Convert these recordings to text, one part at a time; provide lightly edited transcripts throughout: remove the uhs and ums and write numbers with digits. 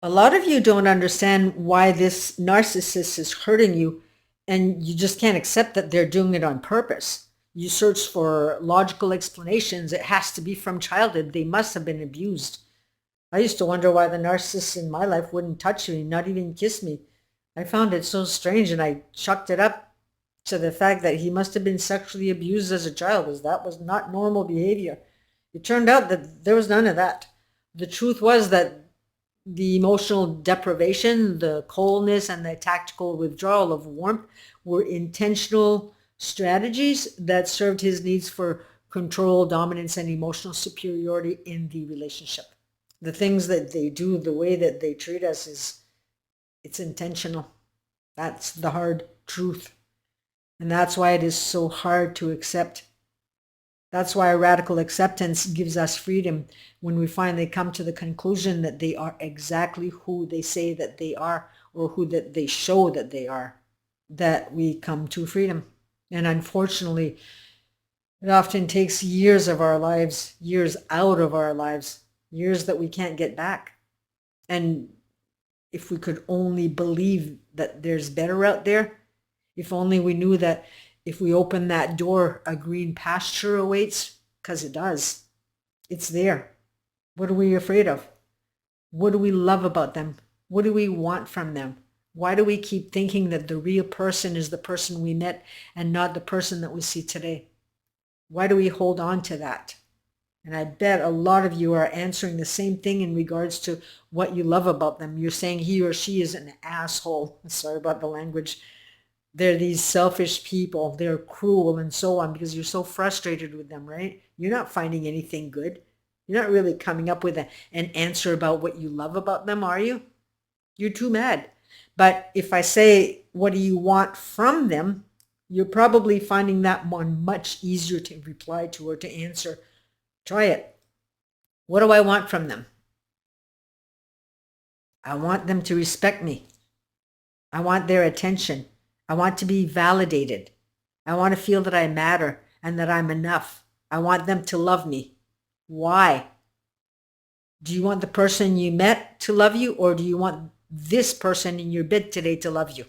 A lot of you don't understand why this narcissist is hurting you, and you just can't accept that they're doing it on purpose. You search for logical explanations. It has to be from childhood. They must have been abused. I used to wonder why the narcissist in my life wouldn't touch me, not even kiss me. I found it so strange, and I chucked it up to the fact that he must have been sexually abused as a child, as that was not normal behavior. It turned out that there was none of that. The truth was that the emotional deprivation, the coldness, and the tactical withdrawal of warmth were intentional strategies that served his needs for control, dominance, and emotional superiority in the relationship. The things that they do, the way that they treat us it's intentional. That's the hard truth. And that's why it is so hard to accept. That's why radical acceptance gives us freedom when we finally come to the conclusion that they are exactly who they say that they are, or who that they show that they are, that we come to freedom. And unfortunately, it often takes years of our lives, years out of our lives, years that we can't get back. And if we could only believe that there's better out there, if only we knew that if we open that door, a green pasture awaits, because it does. It's there. What are we afraid of? What do we love about them? What do we want from them? Why do we keep thinking that the real person is the person we met and not the person that we see today? Why do we hold on to that? And I bet a lot of you are answering the same thing in regards to what you love about them. You're saying he or she is an asshole. Sorry about the language. They're these selfish people. They're cruel and so on because you're so frustrated with them, right? You're not finding anything good. You're not really coming up with an answer about what you love about them, are you? You're too mad. But if I say, what do you want from them? You're probably finding that one much easier to reply to or to answer. Try it. What do I want from them? I want them to respect me. I want their attention. I want to be validated. I want to feel that I matter and that I'm enough. I want them to love me. Why? Do you want the person you met to love you, or do you want this person in your bed today to love you?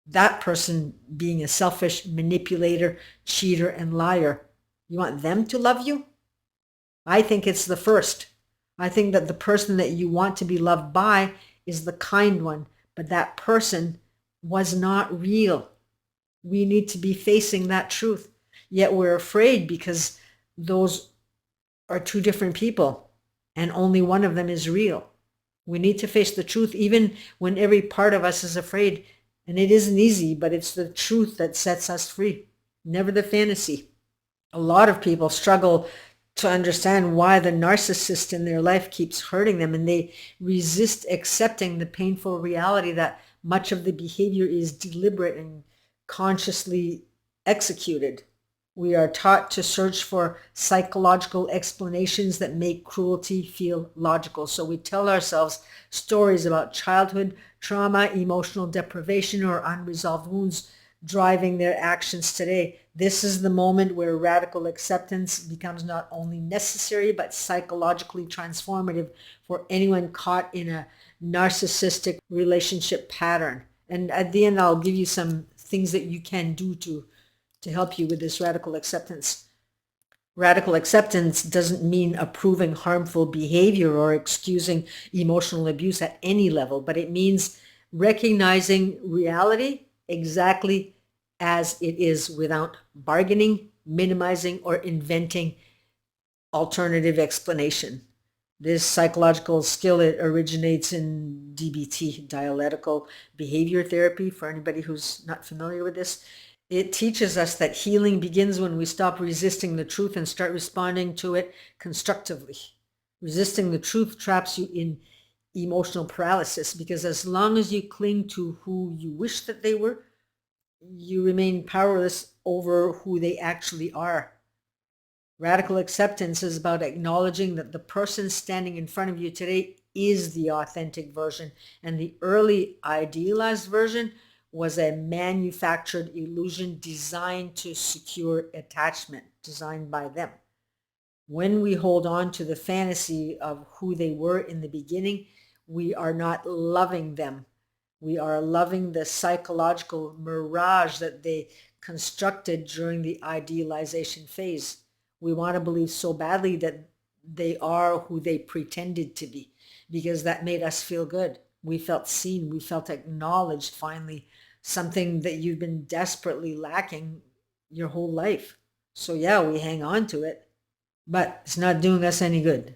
That person being a selfish manipulator, cheater, and liar. You want them to love you? I think it's the first. I think that the person that you want to be loved by is the kind one, but that person was not real. We need to be facing that truth. Yet we're afraid because those are two different people and only one of them is real. We need to face the truth even when every part of us is afraid. And it isn't easy, but it's the truth that sets us free, never the fantasy. A lot of people struggle to understand why the narcissist in their life keeps hurting them, and they resist accepting the painful reality that much of the behavior is deliberate and consciously executed. We are taught to search for psychological explanations that make cruelty feel logical. So we tell ourselves stories about childhood trauma, emotional deprivation, or unresolved wounds driving their actions today. This is the moment where radical acceptance becomes not only necessary, but psychologically transformative for anyone caught in a narcissistic relationship pattern. And at the end, I'll give you some things that you can do to help you with this radical acceptance. Radical acceptance doesn't mean approving harmful behavior or excusing emotional abuse at any level, but it means recognizing reality exactly as it is without bargaining, minimizing, or inventing alternative explanation. This psychological skill, it originates in DBT, dialectical behavior therapy, for anybody who's not familiar with this. It teaches us that healing begins when we stop resisting the truth and start responding to it constructively. Resisting the truth traps you in emotional paralysis because as long as you cling to who you wish that they were, you remain powerless over who they actually are. Radical acceptance is about acknowledging that the person standing in front of you today is the authentic version, and the early idealized version was a manufactured illusion designed to secure attachment, designed by them. When we hold on to the fantasy of who they were in the beginning, we are not loving them. We are loving the psychological mirage that they constructed during the idealization phase. We want to believe so badly that they are who they pretended to be, because that made us feel good. We felt seen. We felt acknowledged finally, something that you've been desperately lacking your whole life. So yeah, we hang on to it, but it's not doing us any good.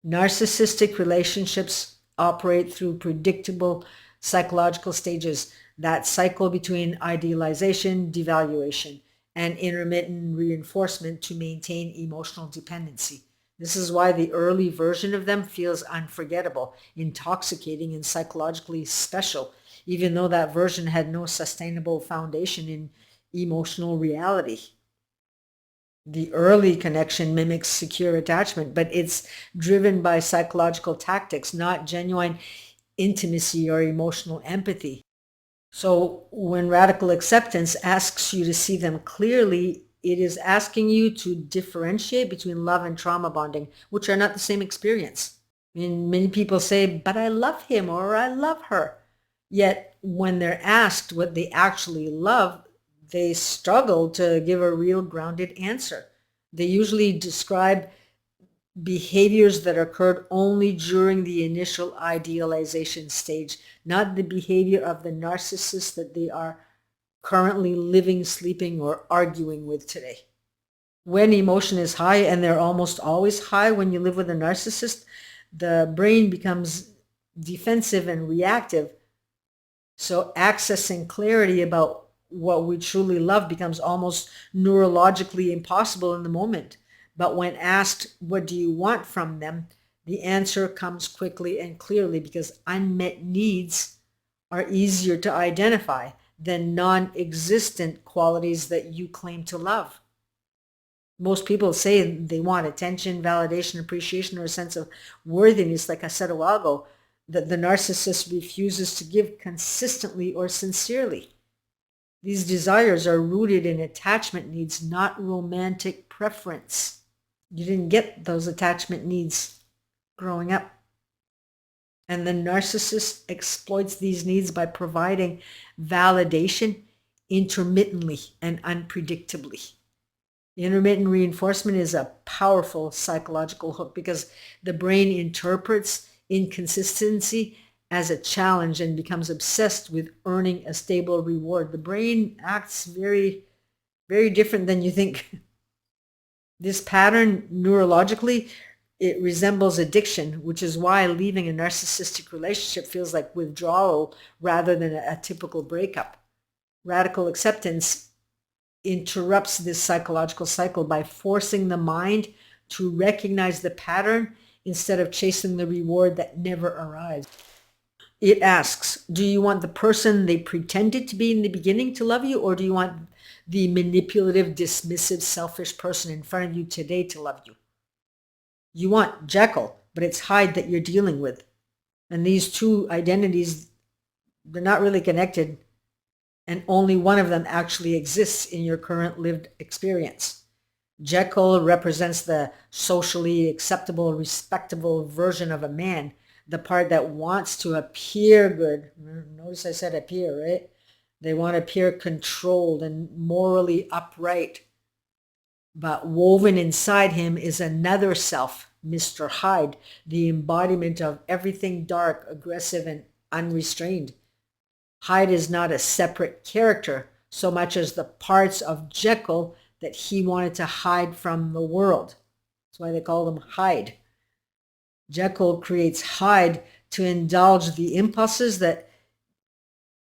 Narcissistic relationships operate through predictable psychological stages that cycle between idealization, devaluation, and intermittent reinforcement to maintain emotional dependency. This is why the early version of them feels unforgettable, intoxicating, and psychologically special, even though that version had no sustainable foundation in emotional reality. The early connection mimics secure attachment, but it's driven by psychological tactics, not genuine intimacy or emotional empathy. So when radical acceptance asks you to see them clearly, it is asking you to differentiate between love and trauma bonding, which are not the same experience. I mean, many people say, but I love him or I love her. Yet when they're asked what they actually love, they struggle to give a real grounded answer. They usually describe behaviors that occurred only during the initial idealization stage, not the behavior of the narcissist that they are currently living, sleeping, or arguing with today. When emotion is high, and they're almost always high when you live with a narcissist, the brain becomes defensive and reactive. So accessing clarity about what we truly love becomes almost neurologically impossible in the moment. But when asked, what do you want from them? The answer comes quickly and clearly, because unmet needs are easier to identify than non-existent qualities that you claim to love. Most people say they want attention, validation, appreciation, or a sense of worthiness, like I said a while ago, that the narcissist refuses to give consistently or sincerely. These desires are rooted in attachment needs, not romantic preference. You didn't get those attachment needs growing up. And the narcissist exploits these needs by providing validation intermittently and unpredictably. Intermittent reinforcement is a powerful psychological hook, because the brain interprets inconsistency as a challenge and becomes obsessed with earning a stable reward. The brain acts very, very different than you think. This pattern, neurologically, it resembles addiction, which is why leaving a narcissistic relationship feels like withdrawal rather than a typical breakup. Radical acceptance interrupts this psychological cycle by forcing the mind to recognize the pattern instead of chasing the reward that never arrives. It asks, do you want the person they pretended to be in the beginning to love you, or do you want the manipulative, dismissive, selfish person in front of you today to love you? You want Jekyll, but it's Hyde that you're dealing with. And these two identities, they're not really connected, and only one of them actually exists in your current lived experience. Jekyll represents the socially acceptable, respectable version of a man, the part that wants to appear good. Notice I said appear, right? They want to appear controlled and morally upright. But woven inside him is another self, Mr. Hyde, the embodiment of everything dark, aggressive, and unrestrained. Hyde is not a separate character so much as the parts of Jekyll that he wanted to hide from the world. That's why they call him Hyde. Jekyll creates Hyde to indulge the impulses that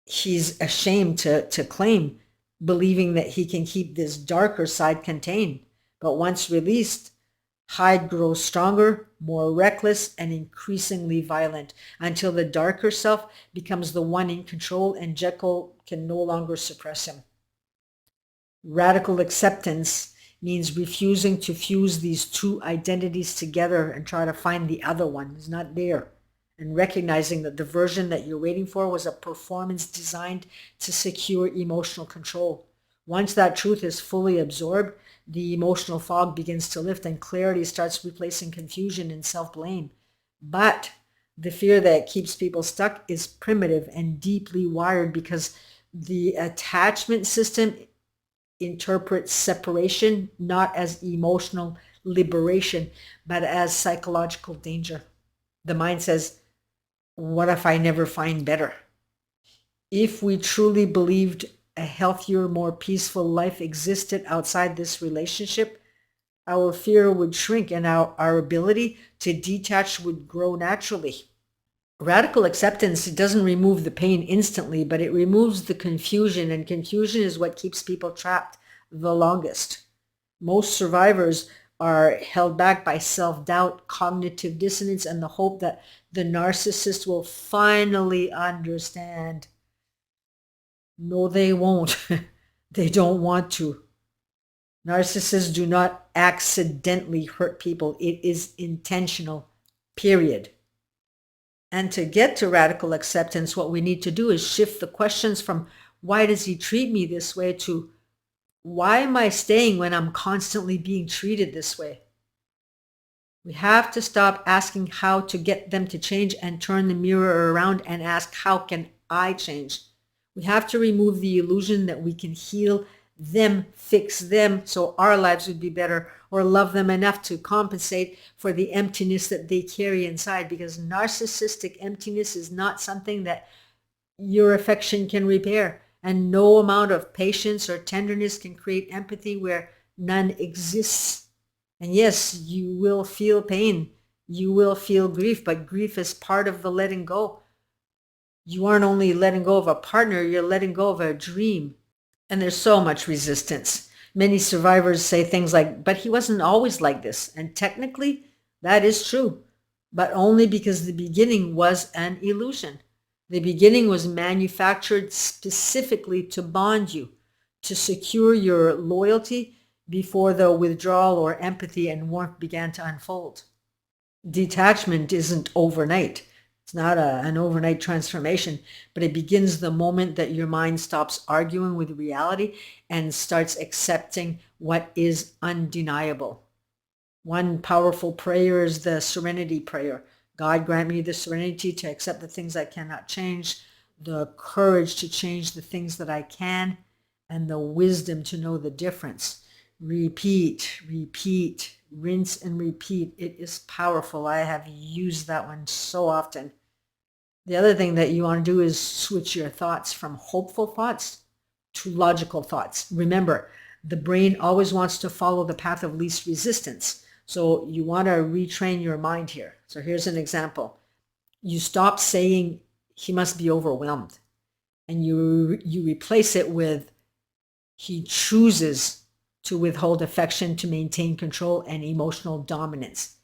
he's ashamed to claim, believing that he can keep this darker side contained. But once released, Hyde grows stronger, more reckless, and increasingly violent, until the darker self becomes the one in control and Jekyll can no longer suppress him. Radical acceptance means refusing to fuse these two identities together and try to find the other one. It's not there. And recognizing that the version that you're waiting for was a performance designed to secure emotional control. Once that truth is fully absorbed, the emotional fog begins to lift and clarity starts replacing confusion and self-blame. But The fear that keeps people stuck is primitive and deeply wired because the attachment system interprets separation not as emotional liberation, but as psychological danger. The mind says, what if I never find better? If we truly believed a healthier, more peaceful life existed outside this relationship, our fear would shrink and our ability to detach would grow naturally. Radical acceptance, it doesn't remove the pain instantly, but it removes the confusion, and confusion is what keeps people trapped the longest. Most survivors are held back by self-doubt, cognitive dissonance, and the hope that the narcissist will finally understand. No, they won't. They don't want to. Narcissists do not accidentally hurt people. It is intentional, period. And to get to radical acceptance, what we need to do is shift the questions from why does he treat me this way to why am I staying when I'm constantly being treated this way? We have to stop asking how to get them to change and turn the mirror around and ask, how can I change? We have to remove the illusion that we can heal them, fix them so our lives would be better, or love them enough to compensate for the emptiness that they carry inside, because narcissistic emptiness is not something that your affection can repair, and no amount of patience or tenderness can create empathy where none exists. And yes, you will feel pain, you will feel grief, but grief is part of the letting go. You aren't only letting go of a partner, you're letting go of a dream. And there's so much resistance. Many survivors say things like, but he wasn't always like this. And technically, that is true, but only because the beginning was an illusion. The beginning was manufactured specifically to bond you, to secure your loyalty before the withdrawal or empathy and warmth began to unfold. Detachment isn't overnight. It's not an overnight transformation, but it begins the moment that your mind stops arguing with reality and starts accepting what is undeniable. One powerful prayer is the serenity prayer. God grant me the serenity to accept the things I cannot change, the courage to change the things that I can, and the wisdom to know the difference. Repeat, repeat, rinse and repeat. It is powerful. I have used that one so often. The other thing that you want to do is switch your thoughts from hopeful thoughts to logical thoughts. Remember, the brain always wants to follow the path of least resistance. So you want to retrain your mind here. So here's an example. You stop saying he must be overwhelmed, and you replace it with he chooses to withhold affection to maintain control and emotional dominance.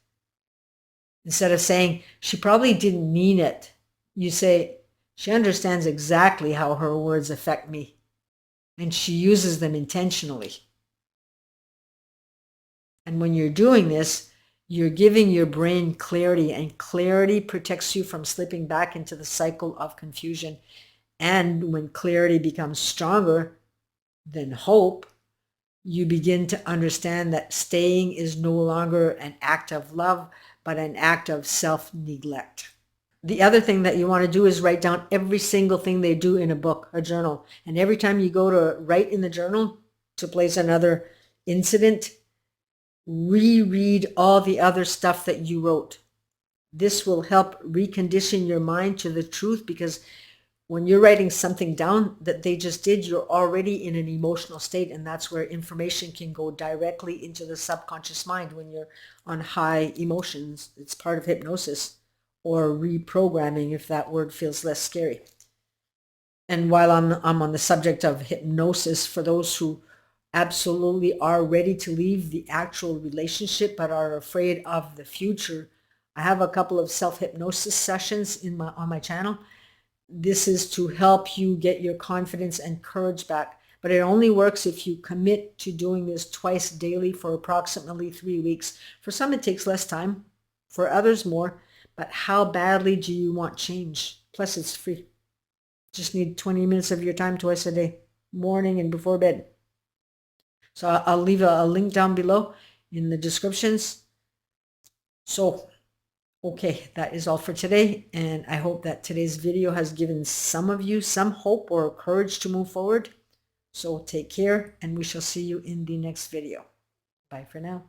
Instead of saying she probably didn't mean it, you say she understands exactly how her words affect me, and she uses them intentionally. And when you're doing this, you're giving your brain clarity, and clarity protects you from slipping back into the cycle of confusion. And when clarity becomes stronger than hope, you begin to understand that staying is no longer an act of love, but an act of self-neglect. The other thing that you want to do is write down every single thing they do in a book, a journal. And every time you go to write in the journal to place another incident, reread all the other stuff that you wrote. This will help recondition your mind to the truth, because when you're writing something down that they just did, you're already in an emotional state, and that's where information can go directly into the subconscious mind when you're on high emotions. It's part of hypnosis, or reprogramming if that word feels less scary. And while I'm on the subject of hypnosis, for those who absolutely are ready to leave the actual relationship but are afraid of the future, I have a couple of self-hypnosis sessions on my channel. This is to help you get your confidence and courage back. But it only works if you commit to doing this twice daily for approximately 3 weeks. For some, it takes less time. For others, more. But how badly do you want change? Plus, it's free. Just need 20 minutes of your time twice a day, morning and before bed. So I'll leave a link down below in the descriptions. So Okay, that is all for today, and I hope that today's video has given some of you some hope or courage to move forward. So take care, and we shall see you in the next video. Bye for now.